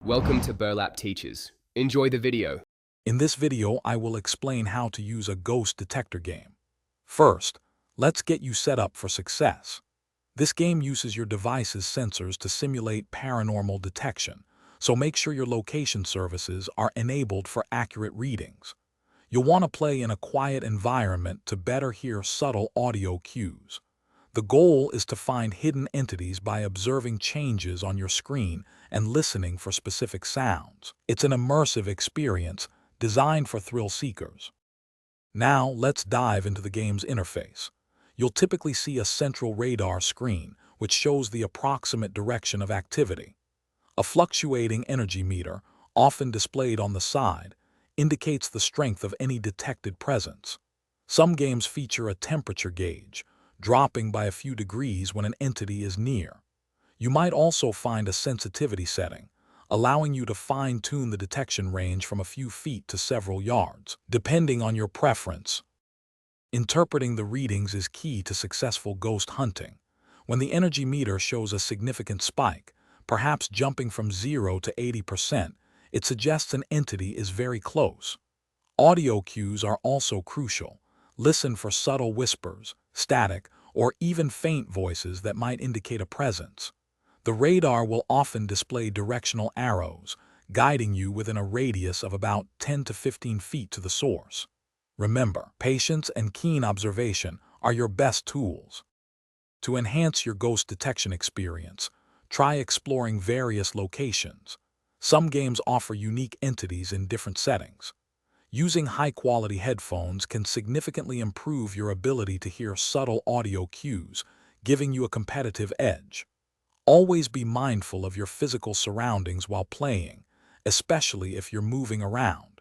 Welcome to Burlap Teachers. Enjoy the video. In this video, I will explain how to use a ghost detector game. First, let's get you set up for success. This game uses your device's sensors to simulate paranormal detection, so make sure your location services are enabled for accurate readings. You'll want to play in a quiet environment to better hear subtle audio cues. The goal is to find hidden entities by observing changes on your screen and listening for specific sounds. It's an immersive experience designed for thrill seekers. Now, let's dive into the game's interface. You'll typically see a central radar screen, which shows the approximate direction of activity. A fluctuating energy meter, often displayed on the side, indicates the strength of any detected presence. Some games feature a temperature gauge, dropping by a few degrees when an entity is near. You might also find a sensitivity setting, allowing you to fine-tune the detection range from a few feet to several yards, depending on your preference. Interpreting the readings is key to successful ghost hunting. When the energy meter shows a significant spike, perhaps jumping from 0 to 80%, it suggests an entity is very close. Audio cues are also crucial. Listen for subtle whispers, static, or even faint voices that might indicate a presence. The radar will often display directional arrows, guiding you within a radius of about 10 to 15 feet to the source. Remember, patience and keen observation are your best tools. To enhance your ghost detection experience, try exploring various locations. Some games offer unique entities in different settings. Using high-quality headphones can significantly improve your ability to hear subtle audio cues, giving you a competitive edge. Always be mindful of your physical surroundings while playing, especially if you're moving around.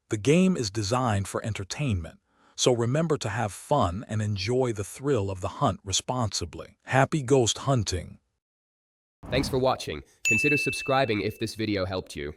The game is designed for entertainment, so remember to have fun and enjoy the thrill of the hunt responsibly. Happy ghost hunting! Thanks for watching. Consider subscribing if this video helped you.